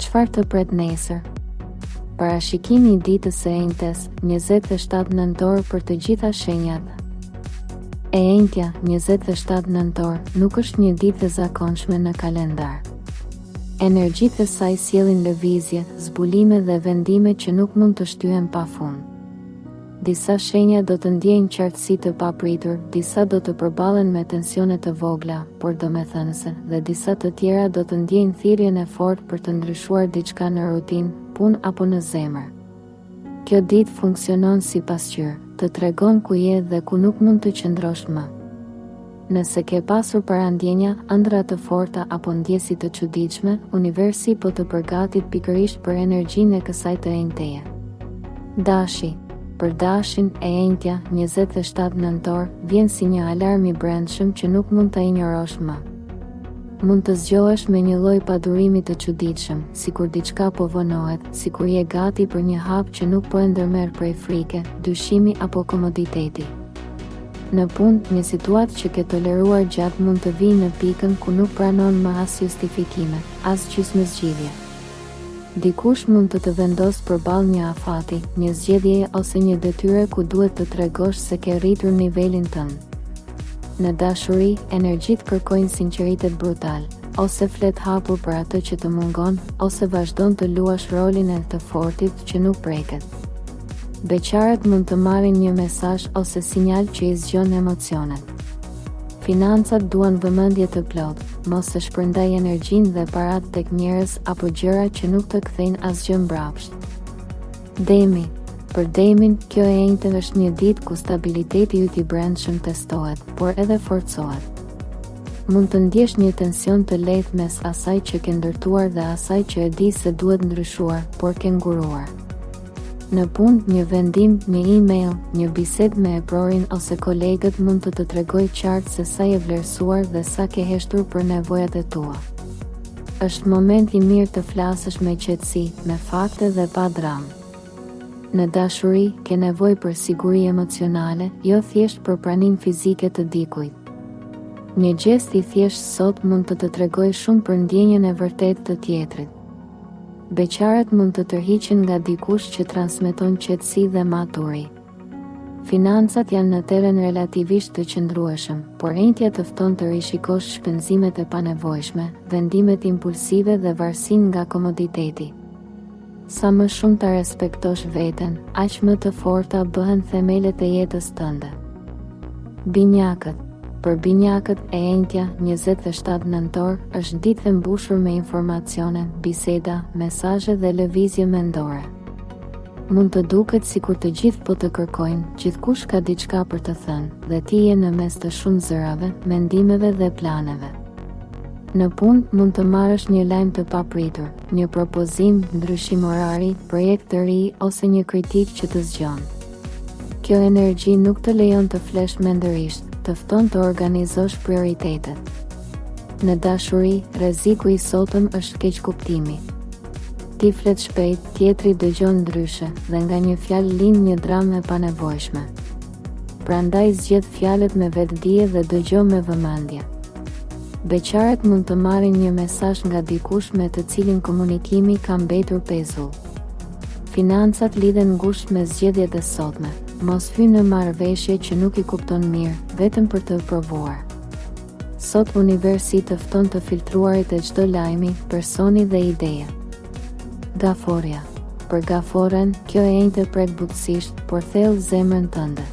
Çfarë të pret nesër? Parashikimi i ditës së enjtes, 27 nëntor për të gjitha shenjat. E enjtja, 27 nëntor, nuk është një ditë e zakonshme në kalendar. Energjitë e saj sjellin lëvizje, zbulime dhe vendime që nuk mund të shtyhen pafund. Disa shenja do të ndjejnë qartësi të papritur, disa do të përballen me tensione të vogla, por domethënëse, dhe disa të tjera do të ndjejnë thirrjen e fortë për të ndryshuar diçka në rutinë, punë apo në zemër. Kjo ditë funksionon si pasqyrë, të tregon ku je dhe ku nuk mund të qëndrosh më. Nëse ke pasur parandjenja, ëndra të forta apo ndjesi të çuditshme, universi po të përgatit pikërisht për energjinë e kësaj të enjteje. Dashi. Për dashin e enjtja, 27 nëntor, vjen si një alarm i brendshëm që nuk mund ta injorosh më. Mund të zgjohesh me një lloj padurimi të çuditshëm, sikur diçka po vonohet, sikur je gati për një hap që nuk po e ndërmerr prej frike, dyshimi apo komoditeti. Në punë, një situatë që ke toleruar gjatë mund të vijë në pikën ku nuk pranon më as justifikime, as gjysmëzgjidhje. Dikush mund të vendosë përballë një afati, një zgjedhjeje ose një detyre ku duhet të tregosh se ke rritur nivelin tënd. Në dashuri, energjitë kërkojnë sinqeritet brutal, ose flet hapur për atë që të mungon, ose vazhdon të luash rolin e të fortit që nuk preket. Beqarët mund të marrin një mesazh ose sinjal që i zgjon emocionet. Financat duan vëmendje të plotë, mos e shpërndaj energjinë dhe paratë tek njerëz apo gjëra që nuk të kthejnë asgjë mbrapsht. Demi. Për demin, kjo e enjte është një ditë ku stabiliteti yt i brendshëm testohet, por edhe forcohet. Mund të ndjesh një tension të lehtë mes asaj që ke ndërtuar dhe asaj që e di se duhet ndryshuar, por ke nguruar. Në punë, një vendim, një email, një bisedë me eprorin ose kolegët mund të tregojë qartë se sa je vlerësuar dhe sa ke heshtur për nevojat e tua. Është moment i mirë të flasësh me qetësi, me fakte dhe pa dramë. Në dashuri, ke nevojë për siguri emocionale, jo thjesht për praninë fizike të dikujt. Një gjest i thjesht sot mund të tregojë shumë për ndjenjën e vërtetë të tjetrit. Beqarët mund të tërhiqen nga dikush që transmeton qetësi dhe maturi. Financat janë në teren relativisht të qëndrueshëm, por enjtja të fton të rishikosh shpenzimet e panevojshme, vendimet impulsive dhe varësinë nga komoditeti. Sa më shumë ta respektosh veten, aq më të forta bëhen themelet e jetës tënde. Binjakët. Për binjakët e enjtja, 27 nëntor, është ditë e mbushur me informacione, biseda, mesazhe dhe lëvizje mendore. Mund të duket sikur të gjithë po të kërkojnë, gjithkush ka diçka për të thënë, dhe ti je në mes të shumë zërave, mendimeve dhe planeve. Në punë mund të marrësh një lajm të papritur, një propozim, ndryshim orari, projekt të ri ose një kritik që të zgjon. Kjo energji nuk të lejon të flesh mendërisht, të fton të organizosh prioritetet. Në dashuri, rreziku i sotëm është keqkuptimi. Ti flet shpejt, tjetri dëgjon ndryshe, dhe nga një fjalë lind një dramë e panevojshme. Prandaj zgjedh fjalët me vetdije dhe dëgjo me vëmendje. Beqarët mund të marrin një mesazh nga dikush me të cilin komunikimi ka mbetur pezull. Financat lidhen ngushtë me zgjedhjet e sotme. Mos hy në marrëveshje që nuk i kupton mirë, vetëm për të provuar. Sot universi të fton të filtruarit e çdo lajmi, personi dhe ideja. Gaforja. Për gaforen, kjo e enjte pret butësisht, por thellë zemrën tënde.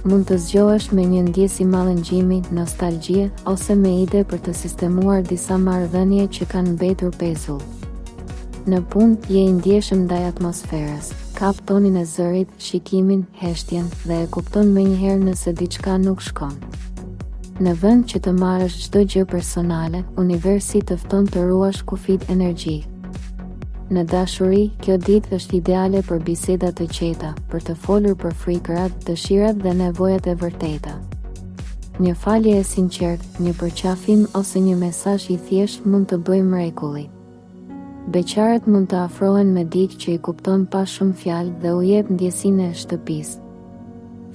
Mund të zgjohesh me një ndjesi mallëngjimi, nostalgjie, ose me ide për të sistemuar disa marrëdhënie që kanë mbetur pezull. Në punë, je i ndjeshëm ndaj atmosferës. Kap tonin e zërit, shikimin, heshtjen dhe e kupton menjëherë nëse diçka nuk shkon. Në vend që të marrësh çdo gjë personale, universi të fton të ruash kufit energji. Në dashuri, kjo ditë është ideale për biseda të qeta, për të folur për frikërat, dëshirat dhe nevojat e vërteta. Një falje e sinqertë, një përqafim ose një mesazh i thjeshtë mund të bëjë mrekulli. Beqarët mund të afrohen me dikë që i kupton pa shumë fjalë dhe u jep ndjesinë e shtëpisë.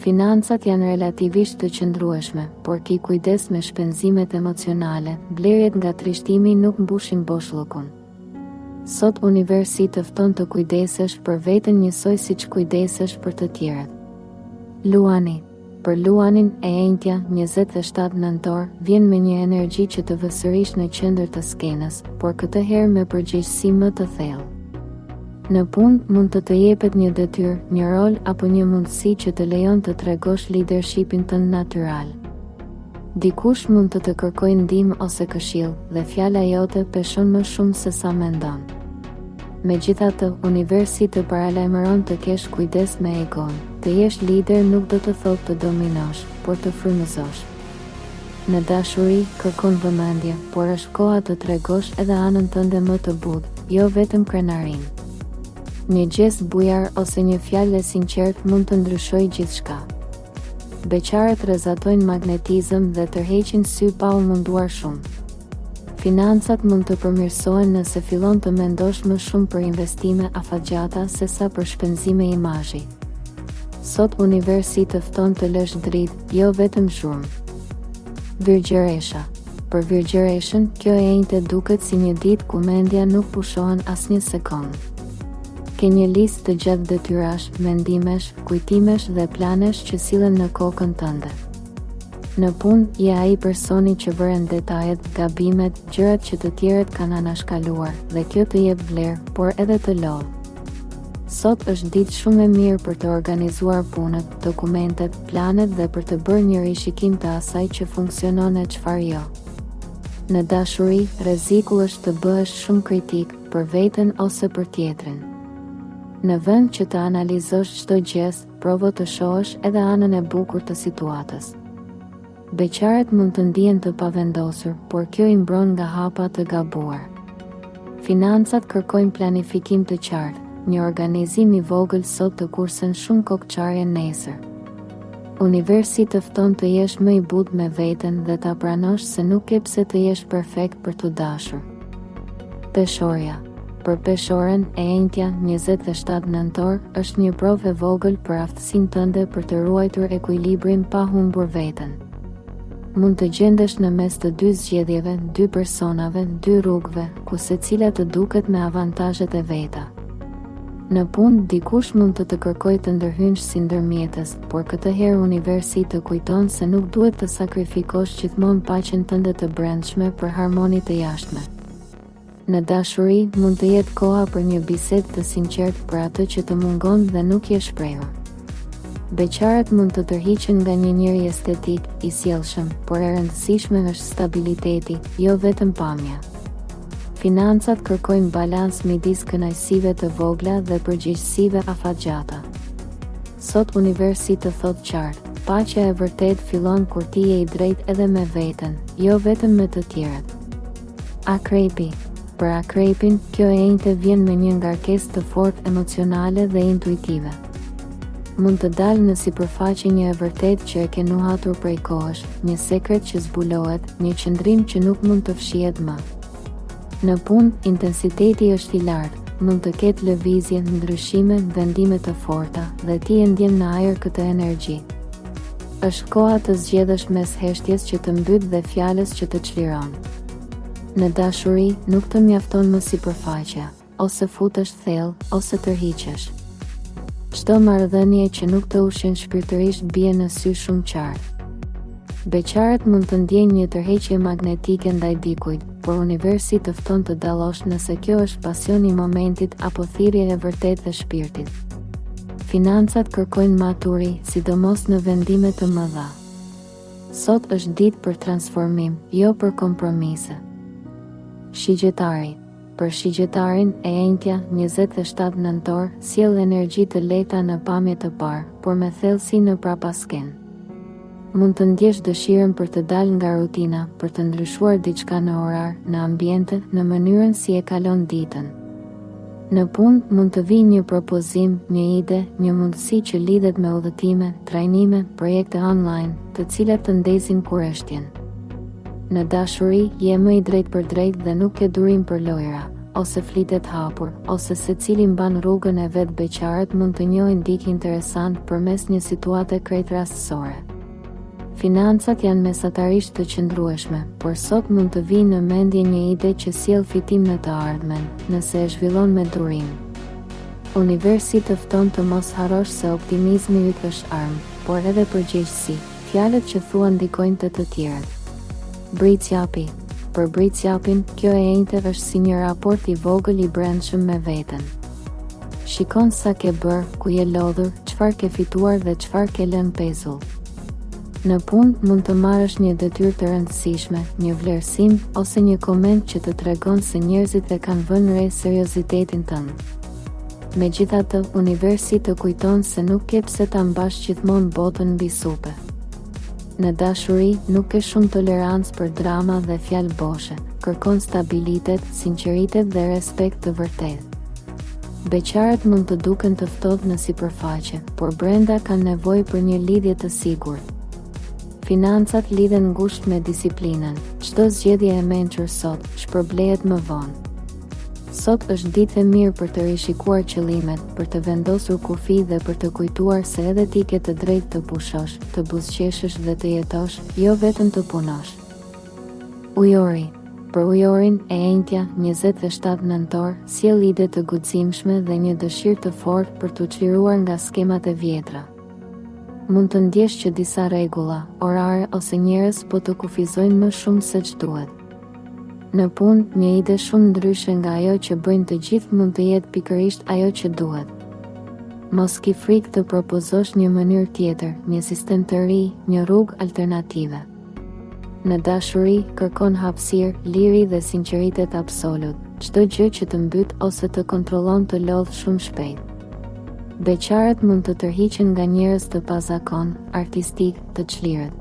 Financat janë relativisht të qëndrueshme, por ki kujdes me shpenzimet emocionale, blerjet nga trishtimi nuk mbushin boshllukun. Sot universi të fton të kujdesesh për veten njësoj siç kujdesesh për të tjerët. Luani. Për luanin e enjtja 27 nëntor vjen me një energji që të vësërish në qendër të skenës, por këtë herë me përgjegjësi më të thellë. Në punë mund të jepet një detyrë, një rol apo një mundësi që të lejon të tregosh leadershipin tënd natyral. Dikush mund të kërkojë ndihmë ose këshill dhe fjala jote peshon më shumë se sa mendon. Megjithatë, universi të paralajmëron të kesh kujdes me egon. Të jesh lider nuk do të thotë të dominosh, por të frymëzosh. Në dashuri kërkon vëmendje, por është koha të tregosh edhe anën tënde më të butë, jo vetëm krenarin. Një gest bujar ose një fjalë e sinqert mund të ndryshojë gjithçka. Beqarët rrezatojnë magnetizëm dhe tërheqin sy pa u munduar shumë. Financat mund të përmirësohen nëse fillon të mendosh më shumë për investime afatgjata se sa për shpenzime imazhi. Sot universi të fton të lësh dritë, jo vetëm zhurmë. Virgjëresha. Për virgjëreshën, kjo e enjte duket si një ditë ku mendja nuk pushohen asnjë sekond. Ke një listë të gjatë detyrash, mendimesh, kujtimesh dhe planesh që sillen në kokën tënde. Në punë, je ai personi që vëren detajet, gabimet, gjërat që të tjerët kanë anashkaluar, dhe kjo të jep vlerë, por edhe të lodh. Sot është ditë shumë e mirë për të organizuar punët, dokumentet, planet dhe për të bërë një rishikim të asaj që funksionon e çfarë jo. Në dashuri, rreziku është të bëhesh shumë kritik për veten ose për tjetrin. Në vend që të analizosh çdo gest, provo të shohësh edhe anën e bukur të situatës. Beqarët mund të ndihen të pavendosur, por kjo i mbron nga hapa të gabuar. Financat kërkojnë planifikim të qartë. Një organizim i vogël sot të kursen shumë kokçarje nesër. Universi të fton të jesh më i butë me veten dhe ta pranosh se nuk ke pse të jesh perfekt për të dashur. Peshorja. Për peshoren e enjtja 27 nëntor është një provë e vogël për aftësinë tënde për të ruajtur ekuilibrin pa humbur veten. Mund të gjendesh në mes të dy zgjedhjeve, dy personave, dy rrugëve, ku secila të duket me avantazhet e veta. Në punë, dikush mund të kërkojë të ndërhyjësh si ndërmjetës, por këtë herë universi të kujton se nuk duhet të sakrifikosh gjithmonë paqen tënde të brendshme për harmoni të jashtme. Në dashuri, mund të jetë koha për një bisedë të sinqertë për atë që të mungon dhe nuk je shprehur. Beqarët mund të tërhiqen nga një njeri estetik, i sjellshëm, por e rëndësishme është stabiliteti, jo vetëm pamja. Financat kërkojnë balans midis kënaqësive të vogla dhe përgjegjësive afatgjata. Sot universi të thotë qartë, paqja e vërtet fillon kur ti je i drejtë edhe me veten, jo vetëm me të tjerët. Akrepi. Për akrepin, kjo e enjte vjen me një ngarkesë të fortë emocionale dhe intuitive. Mund të dalë në sipërfaqe një e vërtet që e ke nuhatur prej kohësh, një sekret që zbulohet, një qëndrim që nuk mund të fshihet më. Në punë, intensiteti është i lartë, mund të ketë lëvizje, ndryshime, vendime të forta, dhe ti e ndjen në ajër këtë energji. Është koha të zgjedhësh mes heshtjes që të mbyt dhe fjalës që të çliron. Në dashuri, nuk të mjafton më sipërfaqja, ose futesh thellë, ose tërhiqesh. Çdo marrëdhënie që nuk të ushqen shpirtërisht bie në sy shumë qartë. Beqarët mund të ndjejnë një tërheqje magnetike ndaj dikujt, por universi të fton të dallosh nëse kjo është pasion i momentit apo thirrje e vërtetë e shpirtit. Financat kërkojnë maturi, sidomos në vendime të mëdha. Sot është ditë për transformim, jo për kompromise. Shigjetari. Për shigjetarin e enjtja 27 nëntor sjell energji të lehta në pamje të parë, por me thellësi në prapasken. Mund të ndjesh dëshirën për të dalë nga rutina, për të ndryshuar diçka në orar, në ambiente, në mënyrën si e kalon ditën. Në punë mund të vijë një propozim, një ide, një mundësi që lidhet me udhëtime, trajnime, projekte online, të cilat të ndezin kurreshtjen. Në dashuri, je më i drejtë për drejtë dhe nuk ke durim për lojra, ose flitet hapur, ose secili mban rrugën e vet. Beqarët mund të njohin dikë interesant përmes një situate krejt rastësore. Financat janë mesatarisht të qëndrueshme, por sot mund të vijë në mendje një ide që sjell fitim në të ardhmen, nëse e zhvillon me durim. Universi të fton të mos harrosh se optimizmi yt është armë, por edhe përgjegjësi. Fjalët që thuan ndikojnë të tjerët. Bricjapi. Për bricjapin, kjo e njëjtë është si një raport i vogël i brendshëm me veten. Shikon sa ke bërë, ku je lodhur, çfarë ke fituar dhe çfarë ke lënë pezull. Në punë mund të marrësh një detyrë të rëndësishme, një vlerësim ose një koment që të tregon se njerëzit e kanë vënë re seriozitetin tënd. Megjithatë, universi të kujton se nuk ke pse ta mbash gjithmonë botën mbi supe. Në dashuri nuk ke shumë tolerancë për drama dhe fjalë boshe, kërkon stabilitet, sinqeritet dhe respekt të vërtetë. Beqarët mund të duken të ftohtë në sipërfaqe, por brenda kanë nevojë për një lidhje të sigurt. Financat lidhen ngushtë me disiplinën. Çdo zgjedhje e mençur sot shpërblehet më vonë. Sot është ditë e mirë për të rishikuar qëllimet, për të vendosur kufi dhe për të kujtuar se edhe ti ke të drejtë të pushosh, të buzëqeshësh dhe të jetosh, jo vetëm të punosh. Ujori. Për ujorin, e njëjtja, 27 nëntor, sjell ide të guximshme dhe një dëshirë të fortë për të çliruar nga skemat e vjetra. Mund të ndjesh që disa rregulla, orare ose njerëz po të kufizojnë më shumë se ç'duhet. Në punë, një ide shumë ndryshe nga ajo që bëjnë të gjithë mund të jetë pikërisht ajo që duhet. Mos ki frikë të propozosh një mënyrë tjetër, një sistem të ri, një rrugë alternative. Në dashuri, kërkon hapësirë, liri dhe sinqeritet absolut. Çdo gjë që të mbyt ose të kontrollon të lodh shumë shpejt. Beqarët mund të tërhiqen nga njerëz të pazakon, artistik, të çlirët.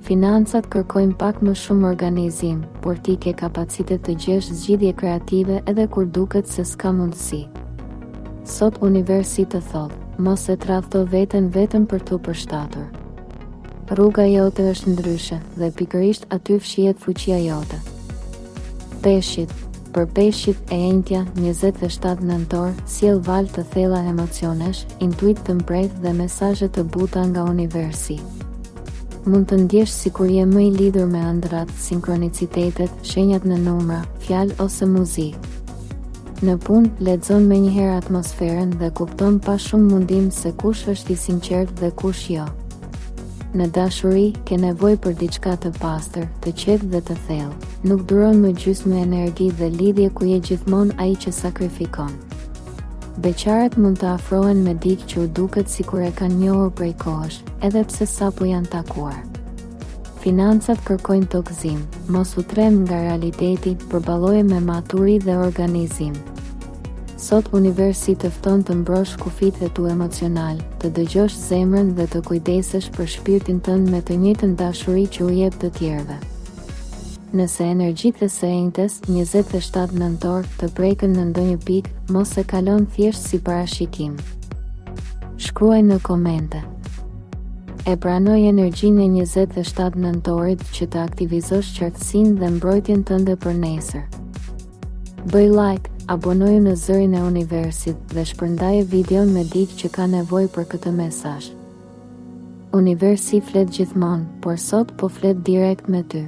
Financat kërkojnë pak më shumë organizim, por ti ke kapacitet të gjesh zgjidhje kreative edhe kur duket se s'ka mundësi. Sot universi të thotë, mos e tradhto veten vetëm për t'u përshtatur. Rruga jote është ndryshe dhe pikërisht aty fshihet fuqia jote. Peshqit. Për peshqit e njëjtja, 27 nëntor, sjell valë të thella emocionesh, intuit të mprejtë dhe mesazhe të buta nga universi. Mund të ndjesh sikur je më i lidhur me ëndrat, sinkronicitetet, shenjat në numra, fjalë ose muzikë. Në punë, lexon menjëherë atmosferën dhe kupton pa shumë mundim se kush është i sinqert dhe kush jo. Në dashuri, ke nevojë për diçka të pastër, të qetë dhe të thellë. Nuk duron më gjysmë energji dhe lidhje ku je gjithmonë ai që sakrifikon. Beqarët mund të afrohen me dikë që u duket sikur e kanë njohur prej kohësh, edhe pse sapo janë takuar. Financat kërkojnë tokëzim, mos u trem nga realiteti, përballoje me maturi dhe organizim. Sot universi të fton të mbrosh kufit e tu emocional, të dëgjosh zemrën dhe të kujdesesh për shpirtin tënd me të njëjtën dashuri që u jep të tjerëve. Nëse energjitë së njëjtës, 27 nëntor, të prekën në ndonjë pikë, mos e kalon thjesht si parashikim. Shkruaj në komente. E pranoj energjinë e 27 nëntorit që të aktivizosh qartësinë dhe mbrojtjen tënde për nesër. Bëj like, abonoju në zërin e universit dhe shpërndaje videon me dikë që ka nevojë për këtë mesazh. Universi flet gjithmonë, por sot po flet direkt me ty.